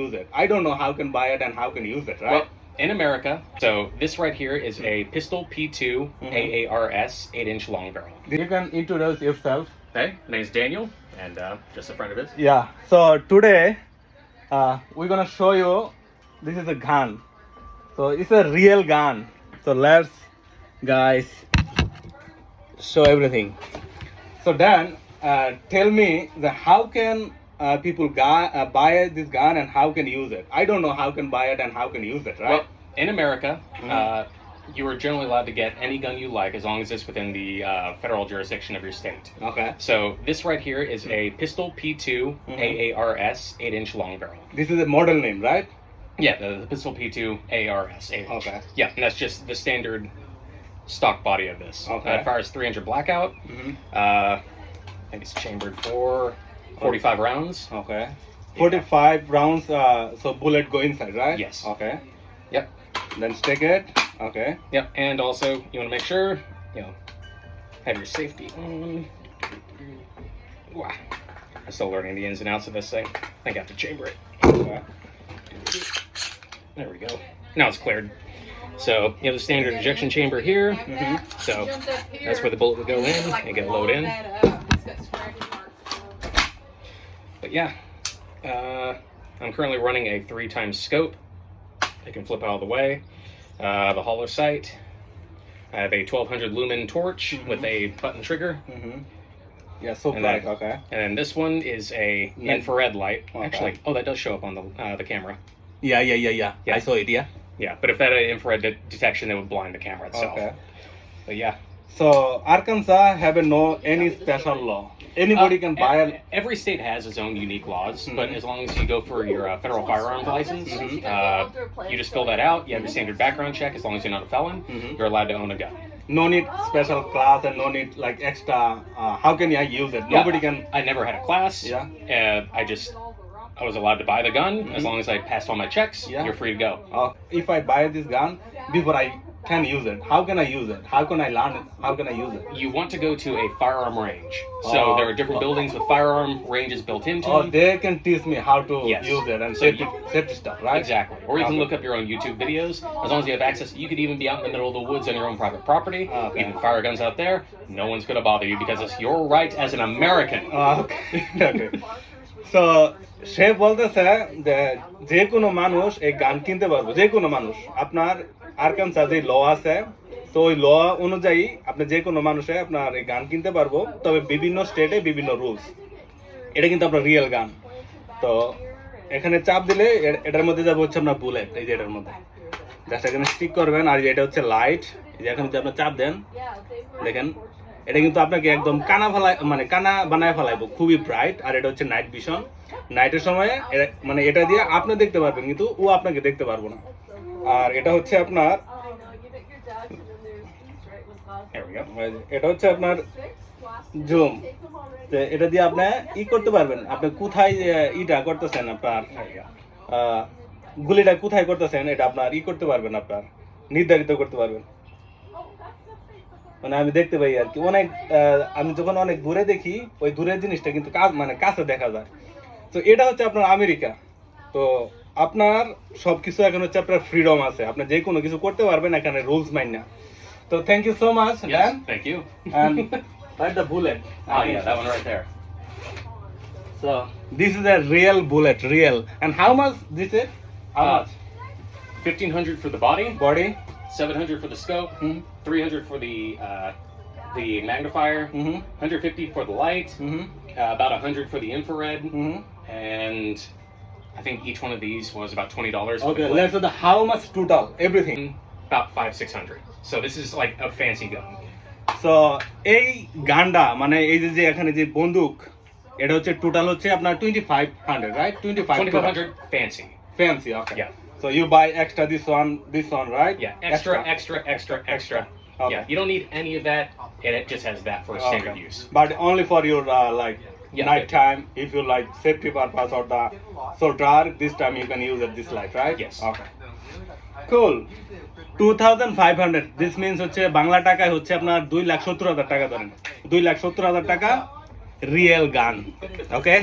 use it. I don't know how can buy it and how can use it, right? Well, in America, so this right here is a Pistol P2 AARS 8-inch long barrel. You can introduce yourself. Hey, my name's Daniel, and just a friend of his. Yeah. So today we're gonna show you. This is a gun. So it's a real gun. So let's guys show everything. So Dan, tell me how can people buy this gun and how can use it? I don't know how can buy it and how can use it, right? Well, in America, you are generally allowed to get any gun you like as long as it's within the federal jurisdiction of your state. Okay. So this right here is a Pistol P2 AARS 8-inch long barrel. This is a model name, right? Yeah, the Pistol P2 AARS 8-inch. Okay. Yeah, and that's just the standard stock body of this. Okay. It fires 300 blackout. I think it's chambered for 45 rounds. Okay. 45 rounds, so bullet go inside, right? Yes. Okay. Yep. Then stick it. Okay. Yep. And also, you want to make sure, have your safety on. Wow. I'm still learning the ins and outs of this thing. I think I have to chamber it. Okay. There we go. Now it's cleared. So you have the standard ejection chamber here. So that's where the bullet would go in and get load in. But yeah, I'm currently running a 3x scope. It can flip out of the way. The hollow sight. I have a 1200 lumen torch with a button trigger. Yeah, so And bright. then- Okay. And then this one is a infrared light. Okay. Actually, that does show up on the camera. Yeah. Yeah. I saw it. Yeah. Yeah, but if that had infrared detection, it would blind the camera itself. Okay. But yeah. So Arkansas have no any special law. Anybody can buy it. Every state has its own unique laws, but as long as you go for your federal firearms license, you just fill that out. You have your standard background check. As long as you're not a felon, you're allowed to own a gun. No need special class and no need like extra. How can I use it? Nobody can. I never had a class. Yeah. I was allowed to buy the gun as long as I passed all my checks. Yeah. You're free to go. If I buy this gun before I can use it, how can I use it? How can I learn it? How can I use it? You want to go to a firearm range. So there are different buildings with firearm ranges built into them. They can teach me how to Yes. use it and So safety stuff, right? Exactly. Or you can Okay. look up your own YouTube videos. As long as you have access, you could even be out in the middle of the woods on your own private property. Okay. You can fire guns out there. No one's going to bother you because it's your right as an American. Okay. Okay. So সে বলতেছে যে কোনো মানুষ এই গান কিনতে পারবো, যে কোনো মানুষ। আপনার আরকানসাস যে ল আছে, তো ওই ল অনুযায়ী আপনি যে কোনো মানুষে আপনার এই গান কিনতে পারবো, তবে বিভিন্ন স্টেটে বিভিন্ন রুলস। এটা কিন্তু আপনার রিয়েল গান। তো এখানে চাপ দিলে এটার মধ্যে যাবে হচ্ছে আপনার বুলেট, এই যে এটার মধ্যে জাস্ট এখানে স্টিক করবেন। আর এটা হচ্ছে লাইট, এই যে এখন যদি আপনি চাপ দেন দেখেন এটা কিন্তু আপনাকে একদম কানা বানায় ফেলাইবো, খুবই ব্রাইট। আর এটা হচ্ছে নাইট ভিশন, নাইটের সময় এটা দিয়ে আপনি দেখতে পারবেন কিন্তু ও আপনাকে দেখতে পারবো না। আর এটা হচ্ছে আপনার এটা হচ্ছে আপনার জুম, এটা দিয়ে আপনি করতে পারবেন, আপনি কোথায় ইটা করতেছেন, আপনার গুলিটা কোথায় করতেছেন এটা আপনার করতে পারবেন, আপনার নির্ধারিত করতে পারবেন। মানে আমি দেখতে পাই আর কি অনেক, আমি যখন অনেক দূরে দেখি ওই দূরের জিনিসটা কিন্তু কাছে দেখা যায়। তো এটা হচ্ছে আপনার আমেরিকা। তো আপনার সবকিছু এখন হচ্ছে আপনার ফ্রিডম আছে, আপনি যে কোনো কিছু করতে পারবেন এখানে রুলস মাইন না। তো thank you so much Yes, thank you. and like the bullet. Oh yeah, that one right there. So this is a real bullet, real. And how much this is? How much? 1,500 for the body, Body? 700 for the scope, 300 for the magnifier, 150 for the light, about 100 for the infrared, and I think each one of these was about $20. for Okay, the let's do the how much total, everything. about 500-600. So this is like a fancy gun. So এই গানটা মানে এই যে এখানে যে বন্দুক, এটা হচ্ছে টোটাল হচ্ছে আপনার 2500, right? 2,500 fancy. Fancy, okay. Yeah. So you buy extra this one, right? Yeah, extra. Okay. Yeah, you don't need any of that, and it just has that for standard Okay. use. But only for your like Yeah. night time, if you like safety purpose or the so dark, this time you can use this light, right? Yes. Okay. Cool. 2,500. This means হচ্ছে বাংলা টাকায় হচ্ছে আপনার 2,70,000 টাকা ধরেন। 2,70,000 টাকা real গান। ওকে?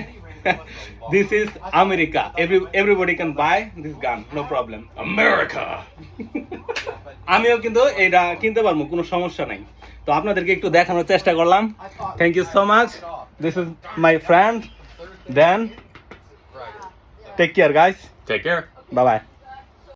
This is America. Everybody can buy this gun, no problem. America. আমিও কিন্তু এটা কিনতে পারবো, কোনো সমস্যা নাই। তো আপনাদেরকে একটু দেখানোর চেষ্টা করলাম। Thank you so much. This is my friend then take care guys, Take care. Bye by.